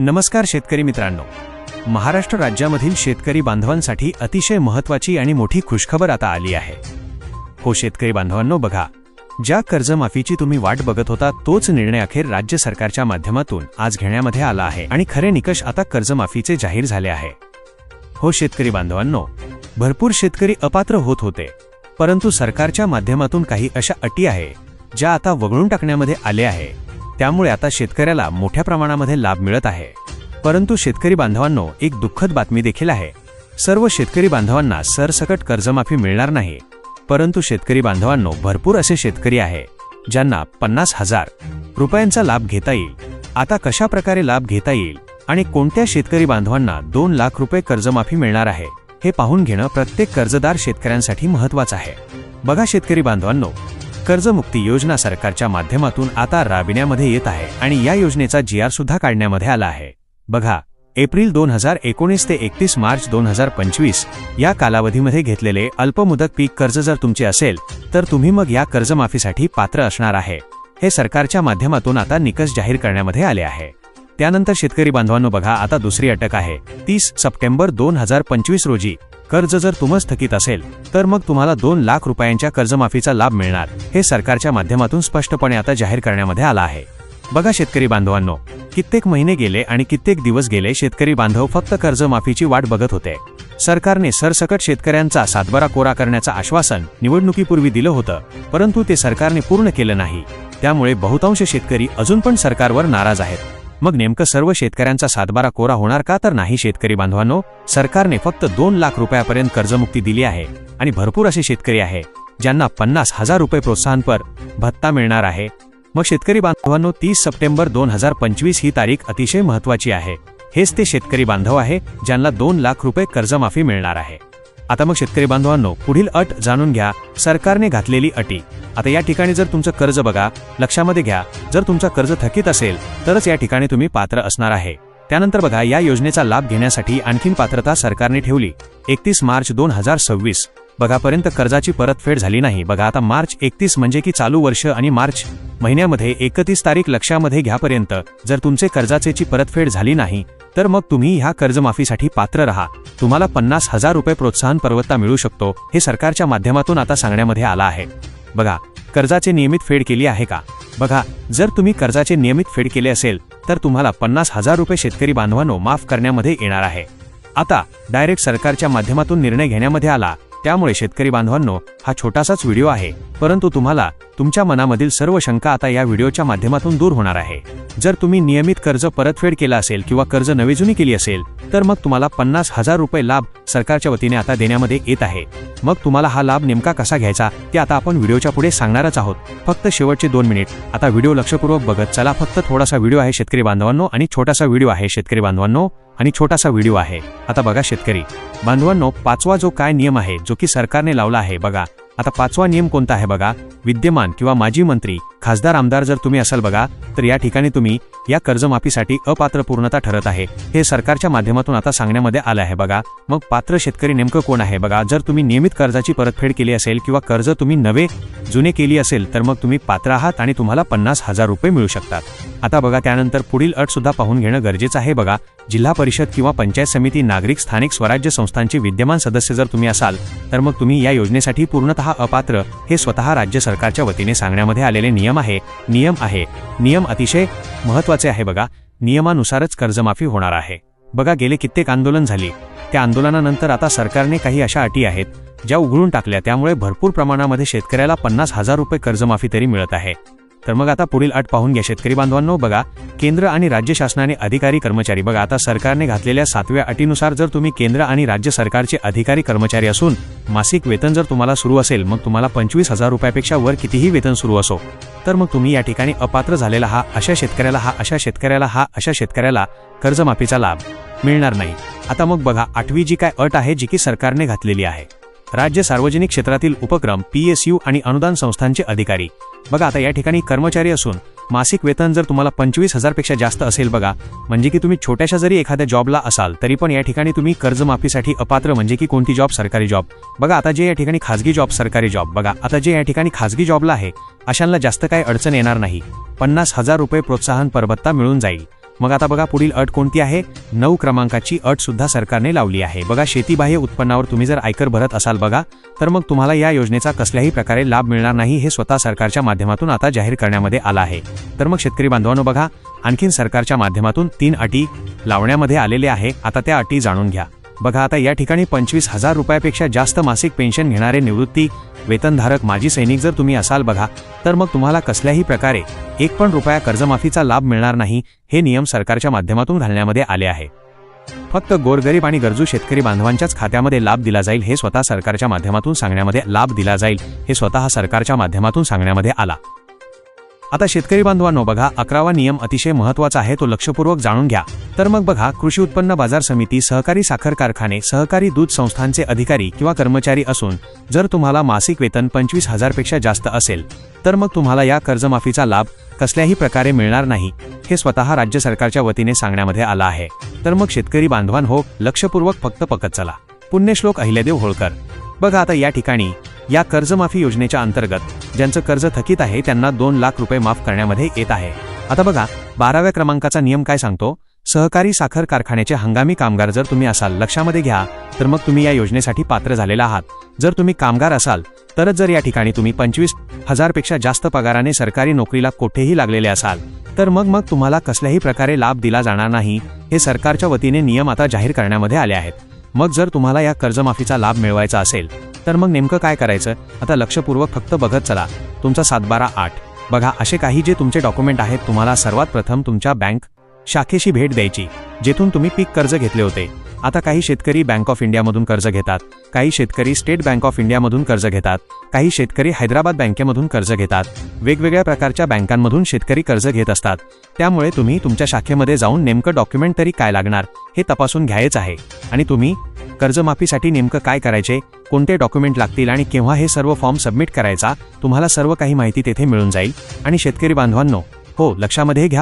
नमस्कार शेतकरी मित्रांनो, महाराष्ट्र राज्यामधील शेतकरी बांधवांसाठी अतिशय महत्त्वाची आणि मोठी खुशखबर आता आली आहे। हो शेतकरी बांधवांनो, बघा, ज्या कर्जमाफीची तुम्ही वाट बघत होता तोच निर्णय अखेर राज्य सरकारच्या माध्यमातून आज घेण्यामध्ये आला आहे आणि खरे निकष आता कर्जमाफीचे जाहीर झाले आहे। हो शेतकरी बांधवांनो, भरपूर शेतकरी अपात्र होत होते, परंतु सरकारच्या माध्यमातून काही अशा अटी आहे ज्या आता वगळून टाकण्यामध्ये आले आहे। त्यामुळे आता शेतकऱ्याला मोठ्या प्रमाणामध्ये लाभ मिळत आहे। परंतु शेतकरी बांधवांनो, एक दुःखद बातमी देखील आहे। सर्व शेतकरी बांधवांना सरसकट कर्जमाफी मिळणार नाही, परंतु शेतकरी बांधवांनो, भरपूर असे शेतकरी आहे ज्यांना 50,000 रुपयांचा लाभ घेता येईल। आता कशा प्रकारे लाभ घेता येईल आणि कोणत्या शेतकरी बांधवांना 2 लाख रुपये कर्जमाफी मिळणार आहे हे पाहून घेणं प्रत्येक कर्जदार शेतकऱ्यांसाठी महत्त्वाचं आहे। बघा शेतकरी बांधवांनो, कर्जमुक्ती योजना सरकारच्या माध्यमातून आता राबविण्यामध्ये येत आहे आणि या योजनेचा GR सुद्धा काढण्यामध्ये आला आहे। बघा, एप्रिल 2019 ते 31 मार्च 2025 या कालावधीमध्ये घेतलेले अल्पमुदत पीक कर्ज जर तुमचे असेल तर तुम्ही मग या कर्जमाफीसाठी पात्र असणार आहे। हे सरकारच्या माध्यमातून आता निकष जाहीर करण्यामध्ये आले आहे। त्यानंतर शेतकरी बांधवांनो, बघा, आता दुसरी अटक आहे। 30 सप्टेंबर 2025 रोजी कर्ज जर तुमचं थकीत असेल तर मग तुम्हाला 2 लाख रुपयांच्या कर्जमाफीचा लाभ मिळणार, हे सरकारच्या माध्यमातून स्पष्टपणे आता जाहीर करण्यामध्ये आला आहे। बघा शेतकरी बांधवांनो, कित्येक महिने गेले आणि कित्येक दिवस गेले शेतकरी बांधव फक्त कर्जमाफीची वाट बघत होते। सरकारने सरसकट शेतकऱ्यांचा सातबारा कोरा करण्याचं आश्वासन निवडणुकीपूर्वी दिलं होतं, परंतु ते सरकारने पूर्ण केलं नाही। त्यामुळे बहुतांश शेतकरी अजून पण सरकारवर नाराज आहेत। मग नेमकं सर्व शेतकऱ्यांचा सातबारा कोरा होणार का? तर नाही शेतकरी बांधवांनो, सरकारने फक्त 2 लाख रुपयापर्यंत कर्जमुक्ती दिली आहे आणि भरपूर असे शेतकरी आहे ज्यांना 50,000 रुपये प्रोत्साहनपर भत्ता मिळणार आहे। मग शेतकरी बांधवांनो, 30 सप्टेंबर 2025 ही तारीख अतिशय महत्त्वाची आहे। हेच ते शेतकरी बांधव आहे ज्यांना 2 लाख रुपये कर्जमाफी मिळणार आहे। आता मग शेतकरी बांधवांनो, पुढील अट जाणून घ्या, सरकारने घातलेली अटी। आता या ठिकाणी जर तुमचं कर्ज, बघा, लक्षामध्ये घ्या, जर तुमचं कर्ज थकीत असेल तरच या ठिकाणी तुम्ही पात्र असणार आहे। त्यानंतर बघा, या योजनेचा लाभ घेण्यासाठी आणखीन पात्रता सरकारने ठेवली 31 मार्च 2026 बघा पर्यंत कर्जाची परतफेड झाली नाही। बघा, आता मार्च 31 म्हणजे की चालू वर्ष आणि मार्च महिन्यामध्ये 31 तारीख लक्षामध्ये घ्यापर्यंत जर तुमचे कर्जाची परतफेड झाली नाही तर मग तुम्ही ह्या कर्जमाफीसाठी पात्र राहा। तुम्हाला 50,000 रुपये प्रोत्साहन परवत्ता मिळू शकतो, हे सरकारच्या माध्यमातून आता सांगण्यामध्ये आला आहे। बघा, कर्जाचे नियमित फेड केली आहे का? बघा, जर तुम्ही कर्जाचे नियमित फेड केले असेल तर तुम्हाला 50,000 रुपये शेतकरी बांधवांनो माफ करण्यामध्ये येणार आहे। आता डायरेक्ट सरकारच्या माध्यमातून निर्णय घेण्यामध्ये आला, त्यामुळे शेतकरी बांधवांनो, हा छोटासाच व्हिडिओ आहे, परंतु तुम्हाला तुमच्या मनामधील सर्व शंका आता या व्हिडिओच्या माध्यमातून दूर होणार आहे। जर तुम्ही नियमित कर्ज परतफेड केला असेल किंवा कर्ज नवीजुनी केली असेल तर मग तुम्हाला 50,000 रुपये लाभ सरकारच्या वतीने आता देण्यामध्ये येत आहे। मग तुम्हाला हा लाभ नेमका कसा घ्यायचा ते आता आपण व्हिडिओच्या पुढे सांगणारच आहोत। फक्त शेवटचे 2 मिनिट आता व्हिडिओ लक्षपूर्वक बघत चला। फक्त थोडासा व्हिडिओ आहे शेतकरी बांधवांनो आणि छोटासा व्हिडिओ आहे शेतकरी बांधवांनो आणि छोटासा व्हिडिओ आहे। आता बघा शेतकरी बांधवांनो, 5वा जो काय नियम आहे जो की सरकारने लावला आहे, बघा, आता 5वा नियम कोणता आहे? बघा, विद्यमान किंवा माजी मंत्री, खासदार, आमदार जर तुम्ही असाल बघा, तर या ठिकाणी तुम्ही या कर्जमाफीसाठी अपात्र पूर्णता ठरत आहे, हे सरकारच्या माध्यमातून आता सांगण्यामध्ये आलं आहे। बघा, मग पात्र शेतकरी नेमकं कोण आहे? बघा, जर तुम्ही नियमित कर्जाची परतफेड केली असेल किंवा कर्ज तुम्ही नवे जुने केली असेल तर मग तुम्ही पात्र आहात आणि तुम्हाला 50,000 रुपये मिळू शकतात। आता बघा, त्यानंतर पुढील अट सुद्धा पाहून घेणं गरजेचं आहे। बघा, जिल्हा परिषद किंवा पंचायत समिती, नागरिक स्थानिक स्वराज्य संस्थांचे विद्यमान सदस्य जर तुम्ही असाल तर मग तुम्ही या योजनेसाठी पूर्णतः अपात्र, हे स्वतः राज्य सरकारच्या वतीने सांगण्यामध्ये आलेले नियम आहे। नियम अतिशय महत्त्वाचे आहे। बघा, नियमानुसारच कर्जमाफी होणार आहे। बघा, गेले कित्येक आंदोलन झाली, त्या आंदोलनानंतर आता सरकारने काही अशा अटी आहेत ज्या उघडून टाकल्या, त्यामुळे भरपूर प्रमाणामध्ये शेतकऱ्याला 50,000 रुपये कर्जमाफी तरी मिळत आहे। तर मग आता पुढील अट पाहून घ्या शेतकरी बांधवांनो। बघा, केंद्र आणि राज्य शासनाने अधिकारी कर्मचारी, बघा, आता सरकारने घातलेल्या 7व्या अटीनुसार जर तुम्ही केंद्र आणि राज्य सरकारचे अधिकारी कर्मचारी असून मासिक वेतन जर तुम्हाला सुरू असेल, मग तुम्हाला 25,000 रुपयापेक्षा वर कितीही वेतन सुरू असो तर मग तुम्ही या ठिकाणी अपात्र झालेला अशा शेतकऱ्याला कर्जमाफीचा लाभ मिळणार नाही। आता मग बघा, 8वी जी काय अट आहे जी की सरकारने घातलेली आहे, राज्य सार्वजनिक क्षेत्रातील उपक्रम, PSU आणि अनुदान संस्थांचे अधिकारी। बघा, आता या ठिकाणी कर्मचारी असून मासिक वेतन जर तुम्हाला 25,000 पेक्षा जास्त असेल, बघा, म्हणजे की तुम्ही छोट्याशा जरी एखाद्या जॉबला असाल तरी पण या ठिकाणी तुम्ही कर्जमाफीसाठी अपात्र, म्हणजे की कोणती जॉब? सरकारी जॉब। बघा, आता जे या ठिकाणी खाजगी जॉब, सरकारी जॉब, बघा, आता जे या ठिकाणी खाजगी जॉबला आहे अशांना जास्त काही अडचण येणार नाही। 50,000 रुपये प्रोत्साहन परभत्ता मिळून जाईल। मग आता बघा पुढील अट कोणती आहे, 9 क्रमांकाची अट सुद्धा सरकारने लावली आहे बघा. शेतीबाह्य उत्पन्नावर तुम्ही जर आयकर भरत असाल बघा, तर मग तुम्हाला या योजनेचा कसल्याही प्रकारे लाभ मिळणार नाही, हे स्वतः सरकारच्या माध्यमातून आता जाहीर करण्यामध्ये आलं आहे. तर मग शेतकरी बांधवांनो बघा, आणखीन सरकारच्या माध्यमातून 3 अटी लावण्यामध्ये आलेले आहे. आता त्या अटी जाणून घ्या बघा. आता या ठिकाणी 25,000 रुपयापेक्षा जास्त मासिक पेन्शन घेणारे निवृत्ती वेतनधारक माजी सैनिक जर तुम्ही असाल बघा, तर मग तुम्हाला कसल्याही प्रकारे 1 पण रुपया कर्जमाफीचा लाभ मिळणार नाही, हे नियम सरकारच्या माध्यमातून घालण्यामध्ये आले आहे. फक्त गोरगरीब आणि गरजू शेतकरी बांधवांच्याच खात्यामध्ये लाभ दिला जाईल, हे स्वतः सरकारच्या माध्यमातून सांगण्यामध्ये आला. आता शेतकरी बांधवांनो बघा, 11वा नियम अतिशय महत्त्वाचा आहे, तो लक्षपूर्वक जाणून घ्या. तर मग बघा, कृषी उत्पन्न बाजार समिती, सहकारी साखर कारखाने, सहकारी दूध संस्थांचे अधिकारी किंवा कर्मचारी असून जर तुम्हाला मासिक वेतन 25,000 पेक्षा जास्त असेल, तर मग तुम्हाला या कर्जमाफीचा लाभ कसल्याही प्रकारे मिळणार नाही, हे स्वतः राज्य सरकारच्या वतीने सांगण्यामध्ये आलं आहे. तर मग शेतकरी बांधवांनो, लक्षपूर्वक फक्त पकत चला. पुण्यश्लोक अहिल्यादेव होळकर बघा. आता या ठिकाणी या कर्जमाफी योजनेच्या अंतर्गत ज्यांचं कर्ज थकीत आहे त्यांना 2 लाख रुपये माफ करण्यामध्ये येत आहे. आता बघा, 12व्या क्रमांकाचा नियम काय सांगतो, सहकारी साखर कारखान्याचे हंगामी कामगार जर तुम्ही असाल, लक्षामध्ये घ्या, तर मग तुम्ही या योजनेसाठी पात्र झालेला आहात. जर तुम्ही कामगार असाल तरच जर या ठिकाणी तुम्ही 25,000 पेक्षा जास्त पगाराने सरकारी नोकरीला कोठेही लागलेले असाल, तर मग तुम्हाला कसल्याही प्रकारे लाभ दिला जाणार नाही, हे सरकारच्या वतीने नियम आता जाहीर करण्यामध्ये आले आहेत. मग जर तुम्हाला या कर्जमाफीचा लाभ मिळवायचा असेल तर मग नेमकं काय करायचं, आता लक्षपूर्वक फक्त बघत चला. तुमचा 7/12/8 बघा, असे काही जे तुमचे डॉक्युमेंट आहेत, तुम्हाला सर्वात प्रथम तुमच्या बँक शाखेशी भेट द्यायची, जेथून तुम्ही पीक कर्ज घेतले होते. आता काही शेतकरी बँक ऑफ इंडियामधून कर्ज घेतात, काही शेतकरी स्टेट बँक ऑफ इंडियामधून कर्ज घेतात, काही शेतकरी हैदराबाद बँकेमधून कर्ज घेतात. वेगवेगळ्या प्रकारच्या बँकांमधून शेतकरी कर्ज घेत असतात. त्यामुळे तुम्ही तुमच्या शाखेमध्ये जाऊन नेमकं डॉक्युमेंट तरी काय लागणार हे तपासून घ्यायचं आहे. आणि तुम्ही कर्जमाफीसाठी नेमकं काय करायचे, कोणते डॉक्युमेंट लागतील आणि केव्हा हे सर्व फॉर्म सबमिट करायचा, तुम्हाला सर्व काही माहिती तेथे मिळून जाईल. आणि शेतकरी बांधवांनो, हो, लक्षामध्ये घ्या,